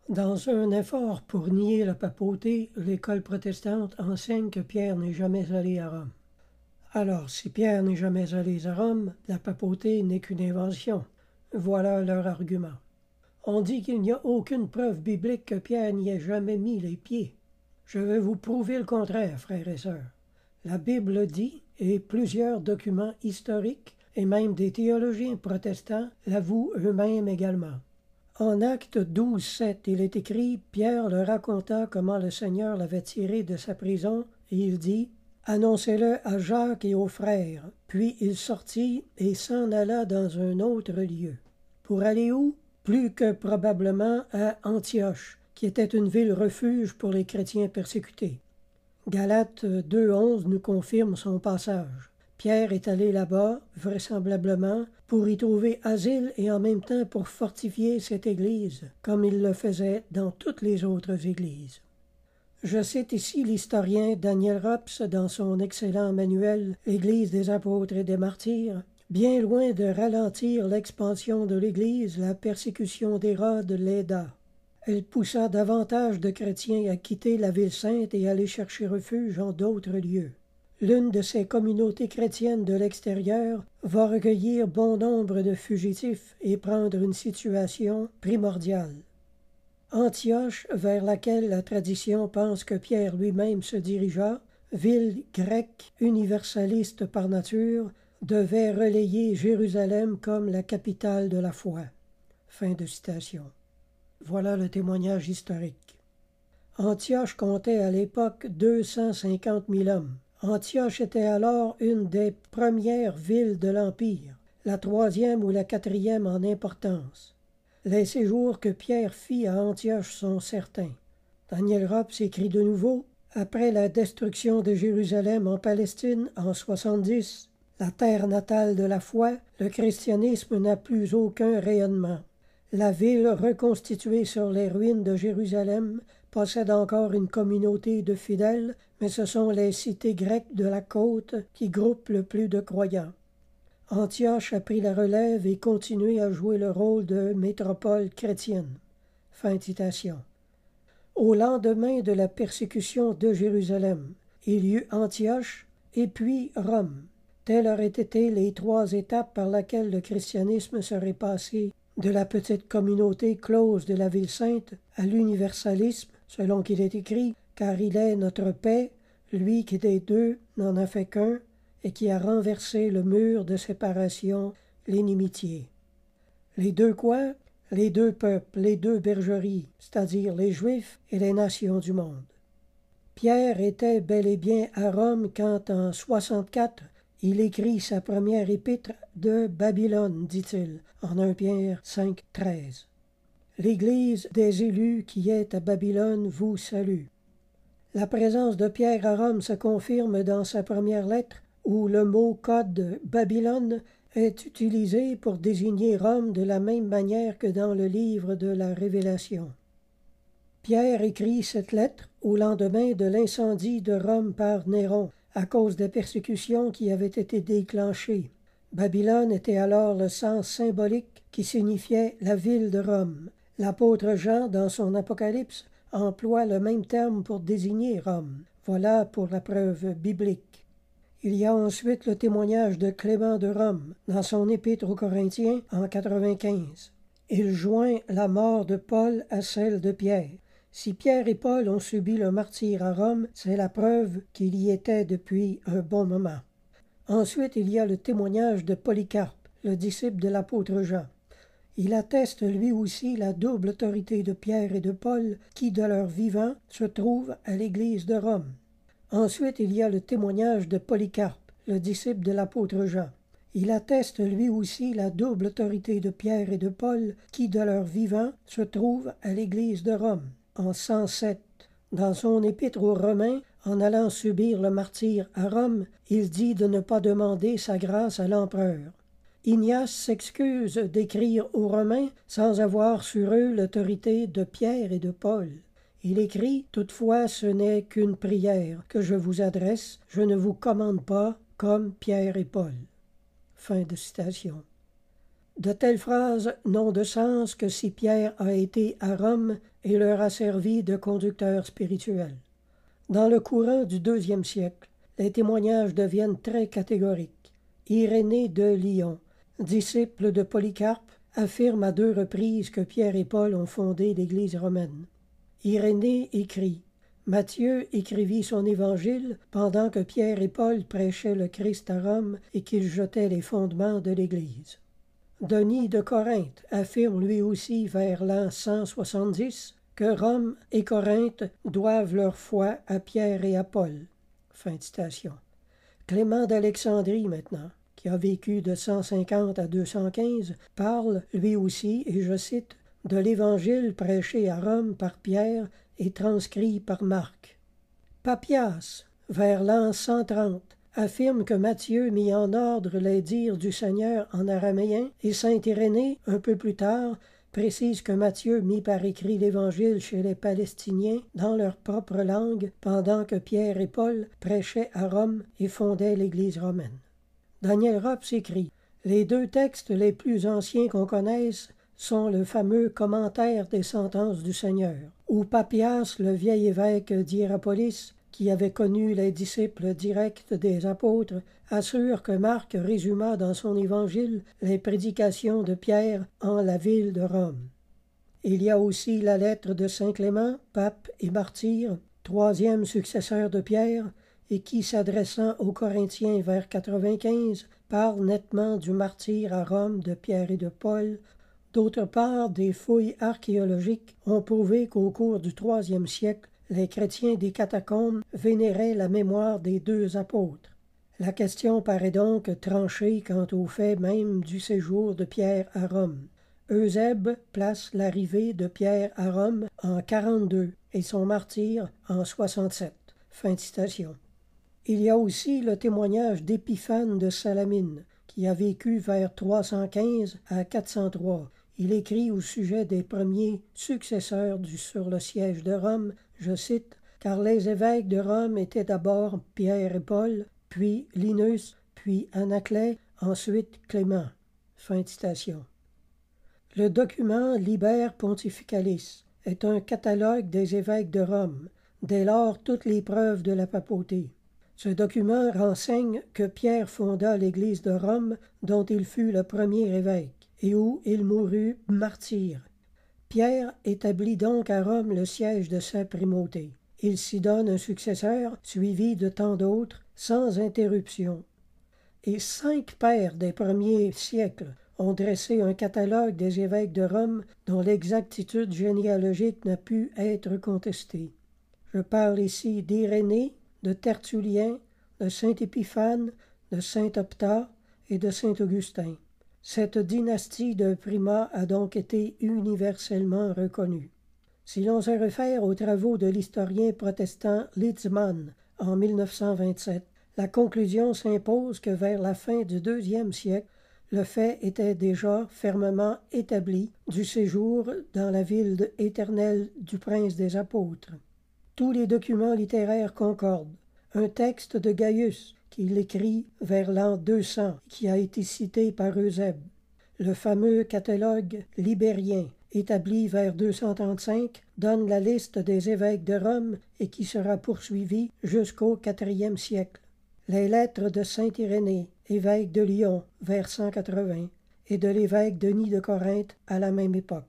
Dans un effort pour nier la papauté, l'école protestante enseigne que Pierre n'est jamais allé à Rome. Alors, si Pierre n'est jamais allé à Rome, la papauté n'est qu'une invention. Voilà leur argument. On dit qu'il n'y a aucune preuve biblique que Pierre n'y ait jamais mis les pieds. Je vais vous prouver le contraire, frères et sœurs. La Bible dit, et plusieurs documents historiques et même des théologiens protestants l'avouent eux-mêmes également. En Actes 12:7, il est écrit « Pierre leur raconta comment le Seigneur l'avait tiré de sa prison, et il dit « Annoncez-le à Jacques et aux frères. » Puis il sortit et s'en alla dans un autre lieu. Pour aller où? Plus que probablement à Antioche, qui était une ville refuge pour les chrétiens persécutés. Galates 2:11 nous confirme son passage. Pierre est allé là-bas, vraisemblablement, pour y trouver asile et en même temps pour fortifier cette Église, comme il le faisait dans toutes les autres Églises. Je cite ici l'historien Daniel Rops dans son excellent manuel « L'Église des apôtres et des martyrs ». Bien loin de ralentir l'expansion de l'Église, la persécution d'Hérode l'aida. Elle poussa davantage de chrétiens à quitter la ville sainte et aller chercher refuge en d'autres lieux. L'une de ces communautés chrétiennes de l'extérieur va recueillir bon nombre de fugitifs et prendre une situation primordiale. Antioche, vers laquelle la tradition pense que Pierre lui-même se dirigea, ville grecque universaliste par nature, devait relayer Jérusalem comme la capitale de la foi. Fin de citation. Voilà le témoignage historique. Antioche comptait à l'époque 250 000 hommes. Antioche était alors une des premières villes de l'Empire, la troisième ou la quatrième en importance. Les séjours que Pierre fit à Antioche sont certains. Daniel Rops écrit de nouveau « Après la destruction de Jérusalem en Palestine en 70, la terre natale de la foi, le christianisme n'a plus aucun rayonnement. La ville reconstituée sur les ruines de Jérusalem possède encore une communauté de fidèles, mais ce sont les cités grecques de la côte qui groupent le plus de croyants. Antioche a pris la relève et continué à jouer le rôle de métropole chrétienne. » Fin de citation. Au lendemain de la persécution de Jérusalem, il y eut Antioche et puis Rome. Telles auraient été les trois étapes par lesquelles le christianisme serait passé de la petite communauté close de la ville sainte à l'universalisme, selon qu'il est écrit, car il est notre paix, lui qui des deux n'en a fait qu'un, et qui a renversé le mur de séparation, l'inimitié. Les deux quoi? Les deux peuples, les deux bergeries, c'est-à-dire les Juifs et les nations du monde. Pierre était bel et bien à Rome quand, en 64, il écrit sa première épître de Babylone, dit-il, en 1 Pierre 5:13. L'Église des élus qui est à Babylone vous salue. La présence de Pierre à Rome se confirme dans sa première lettre, où le mot code Babylone est utilisé pour désigner Rome de la même manière que dans le livre de la Révélation. Pierre écrit cette lettre au lendemain de l'incendie de Rome par Néron, à cause des persécutions qui avaient été déclenchées. Babylone était alors le sens symbolique qui signifiait la ville de Rome. L'apôtre Jean, dans son Apocalypse, emploie le même terme pour désigner Rome. Voilà pour la preuve biblique. Il y a ensuite le témoignage de Clément de Rome, dans son épître aux Corinthiens en 95. Il joint la mort de Paul à celle de Pierre. Si Pierre et Paul ont subi le martyre à Rome, c'est la preuve qu'il y était depuis un bon moment. Ensuite, il y a le témoignage de Polycarpe, le disciple de l'apôtre Jean. Il atteste lui aussi la double autorité de Pierre et de Paul qui, de leur vivant, se trouvent à l'église de Rome. Ensuite, il y a le témoignage de Polycarpe, le disciple de l'apôtre Jean. Il atteste lui aussi la double autorité de Pierre et de Paul qui, de leur vivant, se trouvent à l'église de Rome. En 107, dans son épître aux Romains, en allant subir le martyre à Rome, il dit de ne pas demander sa grâce à l'empereur. Ignace s'excuse d'écrire aux Romains sans avoir sur eux l'autorité de Pierre et de Paul. Il écrit « Toutefois, ce n'est qu'une prière que je vous adresse, je ne vous commande pas comme Pierre et Paul. » Fin de citation. De telles phrases n'ont de sens que si Pierre a été à Rome et leur a servi de conducteur spirituel. Dans le courant du IIe siècle, les témoignages deviennent très catégoriques. Irénée de Lyon, disciple de Polycarpe, affirme à 2 reprises que Pierre et Paul ont fondé l'Église romaine. Irénée écrit « Matthieu écrivit son évangile pendant que Pierre et Paul prêchaient le Christ à Rome et qu'ils jetaient les fondements de l'Église. » Denis de Corinthe affirme lui aussi vers l'an 170 que Rome et Corinthe doivent leur foi à Pierre et à Paul. Fin de citation. Clément d'Alexandrie maintenant, qui a vécu de 150 à 215, parle lui aussi, et je cite, « de l'Évangile prêché à Rome par Pierre et transcrit par Marc. » Papias, vers l'an 130, affirme que Matthieu mit en ordre les dires du Seigneur en araméen, et saint Irénée, un peu plus tard, précise que Matthieu mit par écrit l'Évangile chez les Palestiniens dans leur propre langue pendant que Pierre et Paul prêchaient à Rome et fondaient l'Église romaine. Daniel Rops écrit « Les 2 textes les plus anciens qu'on connaisse sont le fameux commentaire des sentences du Seigneur, où Papias, le vieil évêque d'Hiérapolis, qui avait connu les disciples directs des apôtres, assure que Marc résuma dans son évangile les prédications de Pierre en la ville de Rome. Il y a aussi la lettre de saint Clément, pape et martyr, 3e successeur de Pierre, et qui, s'adressant aux Corinthiens vers 95, parle nettement du martyre à Rome de Pierre et de Paul. D'autre part, des fouilles archéologiques ont prouvé qu'au cours du IIIe siècle, les chrétiens des catacombes vénéraient la mémoire des 2 apôtres. La question paraît donc tranchée quant au fait même du séjour de Pierre à Rome. Eusèbe place l'arrivée de Pierre à Rome en 42 et son martyre en 67. Fin de citation. Il y a aussi le témoignage d'Épiphane de Salamine, qui a vécu vers 315 à 403. Il écrit au sujet des premiers successeurs sur le siège de Rome, je cite, « Car les évêques de Rome étaient d'abord Pierre et Paul, puis Linus, puis Anaclet, ensuite Clément. » Fin de citation. Le document Liber Pontificalis est un catalogue des évêques de Rome, dès lors toutes les preuves de la papauté. Ce document renseigne que Pierre fonda l'Église de Rome, dont il fut le premier évêque, et où il mourut martyr. Pierre établit donc à Rome le siège de sa primauté. Il s'y donne un successeur, suivi de tant d'autres, sans interruption. Et 5 pères des premiers siècles ont dressé un catalogue des évêques de Rome dont l'exactitude généalogique n'a pu être contestée. Je parle ici d'Irénée, de Tertullien, de saint Épiphane, de saint Optat et de saint Augustin. Cette dynastie de primats a donc été universellement reconnue. Si l'on se réfère aux travaux de l'historien protestant Litzmann en 1927, la conclusion s'impose que vers la fin du IIe siècle, le fait était déjà fermement établi du séjour dans la ville éternelle du prince des apôtres. Tous les documents littéraires concordent. Un texte de Gaius, qu'il écrit vers l'an 200, qui a été cité par Eusèbe. Le fameux catalogue libérien, établi vers 235, donne la liste des évêques de Rome et qui sera poursuivie jusqu'au IVe siècle. Les lettres de saint Irénée, évêque de Lyon, vers 180, et de l'évêque Denis de Corinthe à la même époque.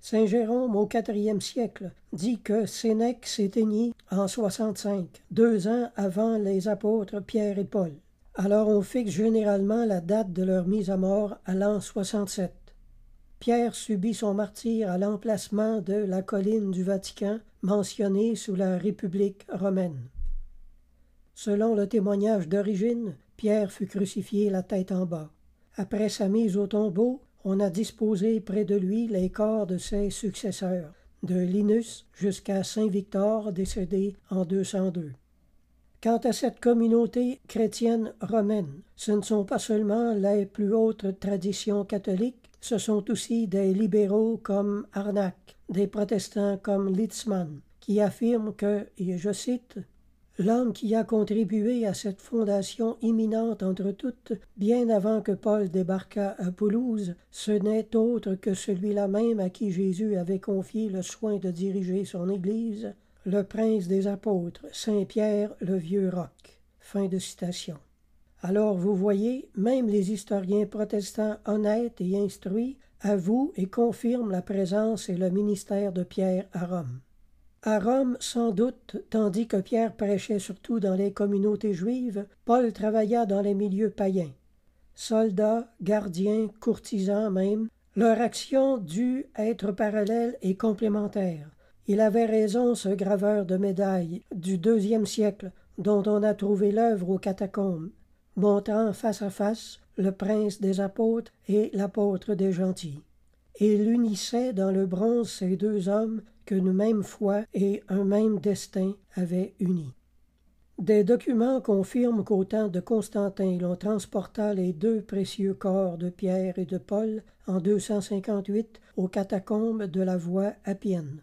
Saint Jérôme, au IVe siècle, dit que Sénèque s'éteignit en 65, 2 ans avant les apôtres Pierre et Paul. Alors on fixe généralement la date de leur mise à mort à l'an 67. Pierre subit son martyre à l'emplacement de la colline du Vatican, mentionnée sous la République romaine. Selon le témoignage d'origine, Pierre fut crucifié la tête en bas. Après sa mise au tombeau, on a disposé près de lui les corps de ses successeurs, de Linus jusqu'à saint Victor, décédé en 202. Quant à cette communauté chrétienne romaine, ce ne sont pas seulement les plus hautes traditions catholiques, ce sont aussi des libéraux comme Arnac, des protestants comme Litzmann, qui affirment que, et je cite, « L'homme qui a contribué à cette fondation imminente entre toutes, bien avant que Paul débarquât à Toulouse, ce n'est autre que celui-là même à qui Jésus avait confié le soin de diriger son Église, le prince des apôtres, Saint Pierre le vieux roc. » Fin de citation. Alors vous voyez, même les historiens protestants honnêtes et instruits avouent et confirment la présence et le ministère de Pierre à Rome. À Rome, sans doute, tandis que Pierre prêchait surtout dans les communautés juives, Paul travailla dans les milieux païens. Soldats, gardiens, courtisans même, leur action dut être parallèle et complémentaire. Il avait raison, ce graveur de médailles du IIe siècle, dont on a trouvé l'œuvre aux catacombes, montrant face à face le prince des apôtres et l'apôtre des gentils. Et il unissait dans le bronze ces deux hommes qu'une même foi et un même destin avaient unis. Des documents confirment qu'au temps de Constantin, l'on transporta les deux précieux corps de Pierre et de Paul en 258 aux catacombes de la voie appienne.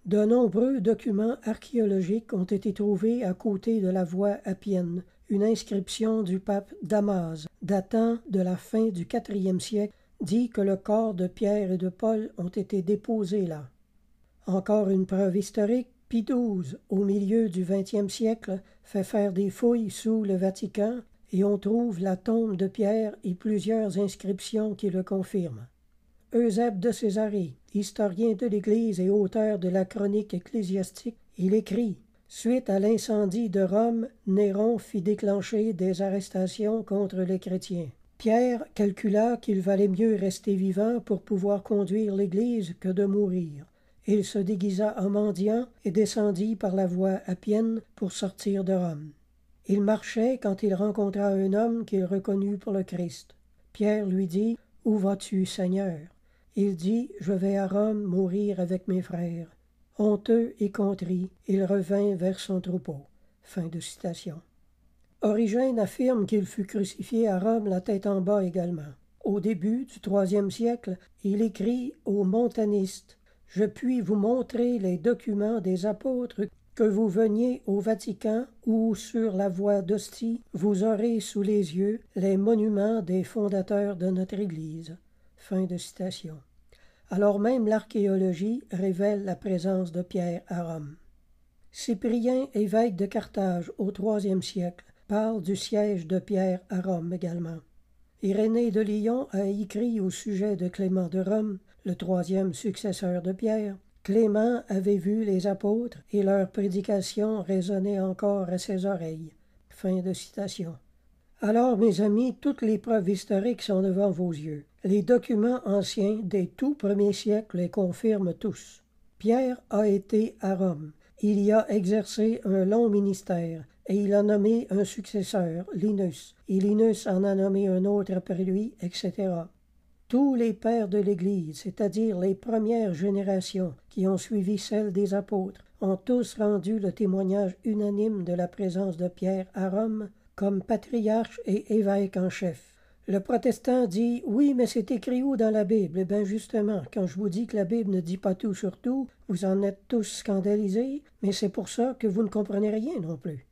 De nombreux documents archéologiques ont été trouvés à côté de la voie appienne, une inscription du pape Damas, datant de la fin du IVe siècle, dit que le corps de Pierre et de Paul ont été déposés là. Encore une preuve historique, Pie XII, au milieu du XXe siècle, fait faire des fouilles sous le Vatican et on trouve la tombe de Pierre et plusieurs inscriptions qui le confirment. Eusèbe de Césarée, historien de l'Église et auteur de la chronique ecclésiastique, il écrit « Suite à l'incendie de Rome, Néron fit déclencher des arrestations contre les chrétiens. Pierre calcula qu'il valait mieux rester vivant pour pouvoir conduire l'Église que de mourir. Il se déguisa en mendiant et descendit par la voie appienne pour sortir de Rome. Il marchait quand il rencontra un homme qu'il reconnut pour le Christ. Pierre lui dit « Où vas-tu, Seigneur ?» Il dit « Je vais à Rome mourir avec mes frères. » Honteux et contrit, il revint vers son troupeau. Fin de citation. Origène affirme qu'il fut crucifié à Rome la tête en bas également. Au début du IIIe siècle, il écrit aux montanistes « Je puis vous montrer les documents des apôtres que vous veniez au Vatican ou sur la voie d'Ostie, vous aurez sous les yeux les monuments des fondateurs de notre Église. » Fin de citation. Alors même l'archéologie révèle la présence de Pierre à Rome. Cyprien, évêque de Carthage au IIIe siècle, parle du siège de Pierre à Rome également. Irénée de Lyon a écrit au sujet de Clément de Rome, le troisième successeur de Pierre. Clément avait vu les apôtres et leurs prédications résonnaient encore à ses oreilles. Fin de citation. Alors, mes amis, toutes les preuves historiques sont devant vos yeux. Les documents anciens des tout premiers siècles les confirment tous. Pierre a été à Rome. Il y a exercé un long ministère, et il a nommé un successeur, Linus, et Linus en a nommé un autre après lui, etc. Tous les pères de l'Église, c'est-à-dire les premières générations qui ont suivi celles des apôtres, ont tous rendu le témoignage unanime de la présence de Pierre à Rome comme patriarche et évêque en chef. Le protestant dit « Oui, mais c'est écrit où dans la Bible? » Eh bien justement, quand je vous dis que la Bible ne dit pas tout sur tout, vous en êtes tous scandalisés, mais c'est pour ça que vous ne comprenez rien non plus.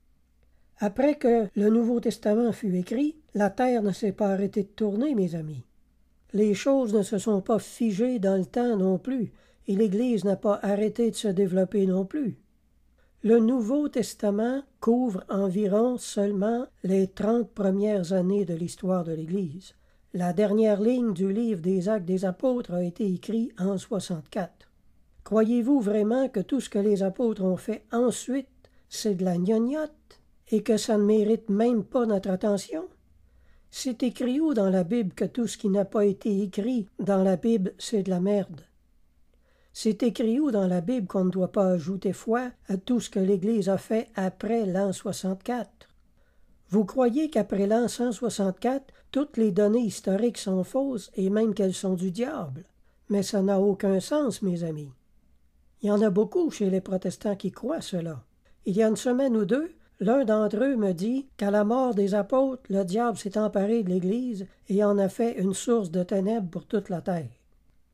Après que le Nouveau Testament fut écrit, la terre ne s'est pas arrêtée de tourner, mes amis. Les choses ne se sont pas figées dans le temps non plus, et l'Église n'a pas arrêté de se développer non plus. Le Nouveau Testament couvre environ seulement les 30 premières années de l'histoire de l'Église. La dernière ligne du livre des Actes des Apôtres a été écrite en 64. Croyez-vous vraiment que tout ce que les apôtres ont fait ensuite, c'est de la gnognotte et que ça ne mérite même pas notre attention? C'est écrit où dans la Bible que tout ce qui n'a pas été écrit dans la Bible, c'est de la merde? C'est écrit où dans la Bible qu'on ne doit pas ajouter foi à tout ce que l'Église a fait après l'an 64? Vous croyez qu'après l'an 164, toutes les données historiques sont fausses et même qu'elles sont du diable? Mais ça n'a aucun sens, mes amis. Il y en a beaucoup chez les protestants qui croient cela. Il y a une semaine ou deux, l'un d'entre eux me dit qu'à la mort des apôtres, le diable s'est emparé de l'Église et en a fait une source de ténèbres pour toute la terre.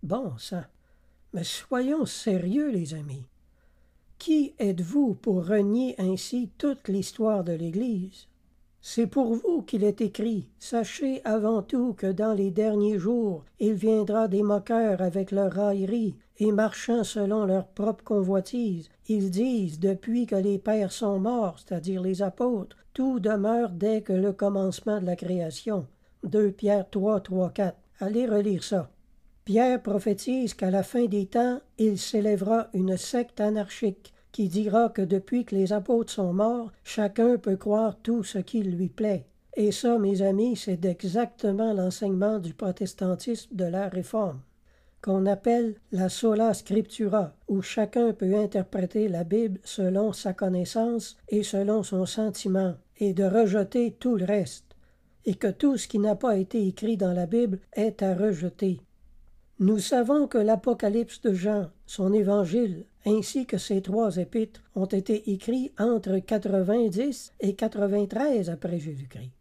Bon sang! Mais soyons sérieux, les amis. Qui êtes-vous pour renier ainsi toute l'histoire de l'Église? C'est pour vous qu'il est écrit, sachez avant tout que dans les derniers jours, il viendra des moqueurs avec leur raillerie, et marchant selon leur propre convoitise. Ils disent, depuis que les pères sont morts, c'est-à-dire les apôtres, tout demeure dès que le commencement de la création. 2 Pierre 3, 3, 4. Allez relire ça. Pierre prophétise qu'à la fin des temps, il s'élèvera une secte anarchique qui dira que depuis que les apôtres sont morts, chacun peut croire tout ce qui lui plaît. Et ça, mes amis, c'est exactement l'enseignement du protestantisme de la Réforme, qu'on appelle la sola scriptura, où chacun peut interpréter la Bible selon sa connaissance et selon son sentiment, et de rejeter tout le reste, et que tout ce qui n'a pas été écrit dans la Bible est à rejeter. Nous savons que l'Apocalypse de Jean, son évangile, ainsi que ses 3 épîtres, ont été écrits entre 90 et 93 après Jésus-Christ.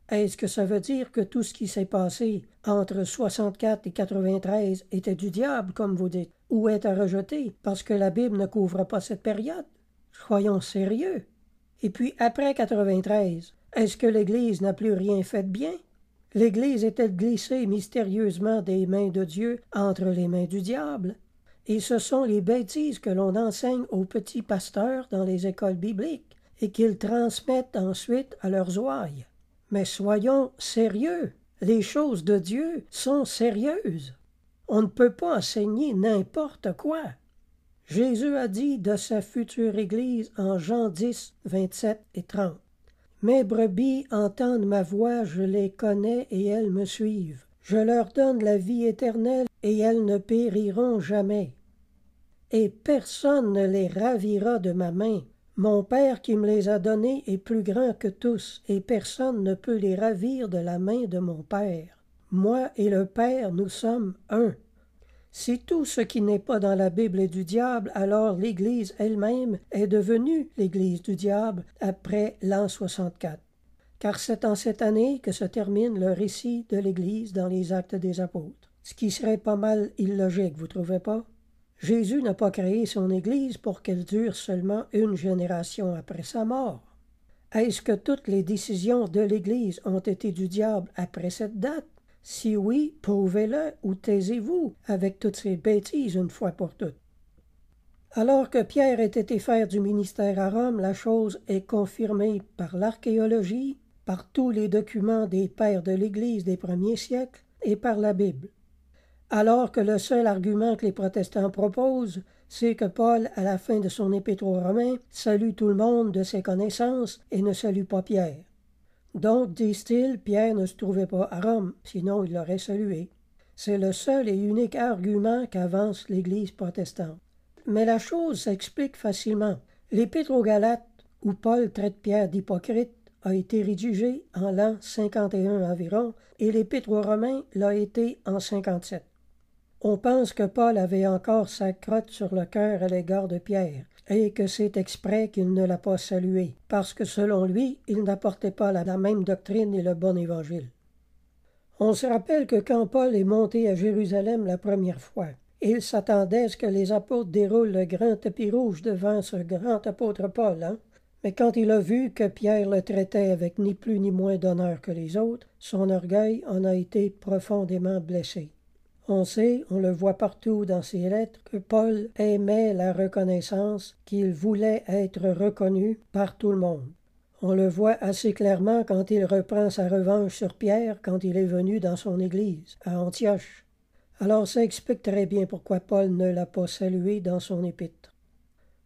Est-ce que ça veut dire que tout ce qui s'est passé entre 64 et 93 était du diable, comme vous dites, ou est à rejeter, parce que la Bible ne couvre pas cette période? Soyons sérieux. Et puis, après 93, est-ce que l'Église n'a plus rien fait de bien? L'Église est-elle glissée mystérieusement des mains de Dieu entre les mains du diable? Et ce sont les bêtises que l'on enseigne aux petits pasteurs dans les écoles bibliques et qu'ils transmettent ensuite à leurs ouailles. Mais soyons sérieux, les choses de Dieu sont sérieuses. On ne peut pas enseigner n'importe quoi. Jésus a dit de sa future Église en Jean 10, 27 et 30. Mes brebis entendent ma voix, je les connais et elles me suivent. Je leur donne la vie éternelle et elles ne périront jamais. Et personne ne les ravira de ma main. Mon Père qui me les a donnés est plus grand que tous, et personne ne peut les ravir de la main de mon Père. Moi et le Père, nous sommes un. Si tout ce qui n'est pas dans la Bible est du diable, alors l'Église elle-même est devenue l'Église du diable après l'an 64. Car c'est en cette année que se termine le récit de l'Église dans les Actes des Apôtres. Ce qui serait pas mal illogique, vous trouvez pas? Jésus n'a pas créé son Église pour qu'elle dure seulement une génération après sa mort. Est-ce que toutes les décisions de l'Église ont été du diable après cette date? Si oui, prouvez-le ou taisez-vous avec toutes ces bêtises une fois pour toutes. Alors que Pierre ait été faire du ministère à Rome, la chose est confirmée par l'archéologie, par tous les documents des pères de l'Église des premiers siècles et par la Bible. Alors que le seul argument que les protestants proposent, c'est que Paul, à la fin de son épître aux Romains, salue tout le monde de ses connaissances et ne salue pas Pierre. Donc, disent-ils, Pierre ne se trouvait pas à Rome, sinon il l'aurait salué. C'est le seul et unique argument qu'avance l'Église protestante. Mais la chose s'explique facilement. L'Épître aux Galates, où Paul traite Pierre d'hypocrite, a été rédigée en l'an 51 environ, et l'Épître aux Romains l'a été en 57. On pense que Paul avait encore sa crotte sur le cœur à l'égard de Pierre, et que c'est exprès qu'il ne l'a pas salué, parce que selon lui, il n'apportait pas la même doctrine et le bon évangile. On se rappelle que quand Paul est monté à Jérusalem la première fois, il s'attendait à ce que les apôtres déroulent le grand tapis rouge devant ce grand apôtre Paul, hein? Mais quand il a vu que Pierre le traitait avec ni plus ni moins d'honneur que les autres, son orgueil en a été profondément blessé. On sait, on le voit partout dans ses lettres, que Paul aimait la reconnaissance, qu'il voulait être reconnu par tout le monde. On le voit assez clairement quand il reprend sa revanche sur Pierre quand il est venu dans son église, à Antioche. Alors ça explique très bien pourquoi Paul ne l'a pas salué dans son épître.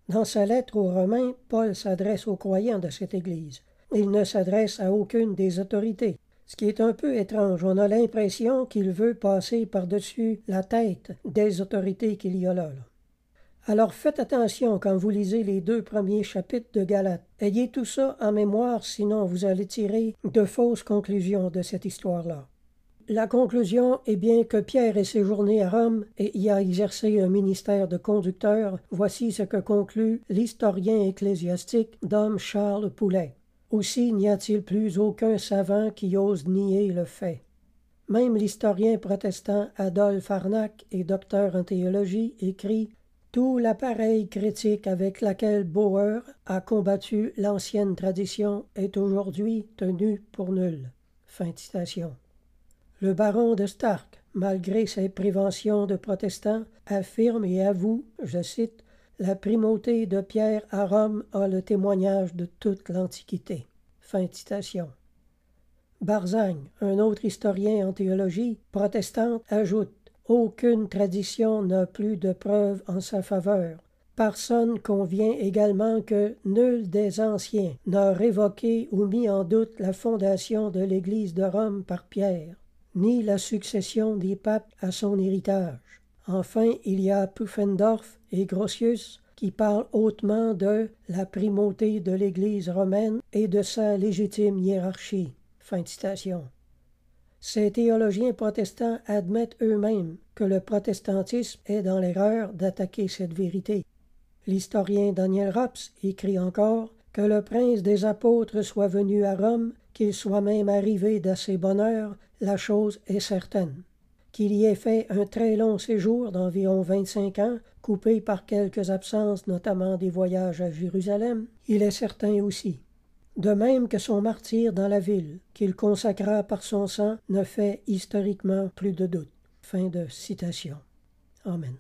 Dans sa lettre aux Romains, Paul s'adresse aux croyants de cette église. Il ne s'adresse à aucune des autorités. Ce qui est un peu étrange, on a l'impression qu'il veut passer par-dessus la tête des autorités qu'il y a là. Alors faites attention quand vous lisez les 2 premiers chapitres de Galates. Ayez tout ça en mémoire, sinon vous allez tirer de fausses conclusions de cette histoire-là. La conclusion est bien que Pierre est séjourné à Rome et y a exercé un ministère de conducteur. Voici ce que conclut l'historien ecclésiastique Dom Charles Poulet. Aussi n'y a-t-il plus aucun savant qui ose nier le fait. Même l'historien protestant Adolphe Arnac et docteur en théologie écrit Tout l'appareil critique avec lequel Bauer a combattu l'ancienne tradition est aujourd'hui tenu pour nul. » Fin de citation. Le baron de Stark, malgré ses préventions de protestants, affirme et avoue, je cite, « La primauté de Pierre à Rome a le témoignage de toute l'Antiquité. » Fin de citation. Barzagne, un autre historien en théologie protestante, ajoute « Aucune tradition n'a plus de preuves en sa faveur. Parson convient également que nul des anciens n'a révoqué ou mis en doute la fondation de l'Église de Rome par Pierre, ni la succession des papes à son héritage. Enfin, il y a Pufendorf et Grotius qui parlent hautement de la primauté de l'Église romaine et de sa légitime hiérarchie. » Fin de citation. Ces théologiens protestants admettent eux-mêmes que le protestantisme est dans l'erreur d'attaquer cette vérité. L'historien Daniel Rops écrit encore que le prince des apôtres soit venu à Rome, qu'il soit même arrivé d'assez bonne heure, la chose est certaine. Qu'il y ait fait un très long séjour d'environ 25 ans, coupé par quelques absences, notamment des voyages à Jérusalem, il est certain aussi. De même que son martyre dans la ville, qu'il consacra par son sang, ne fait historiquement plus de doute. Fin de citation. Amen.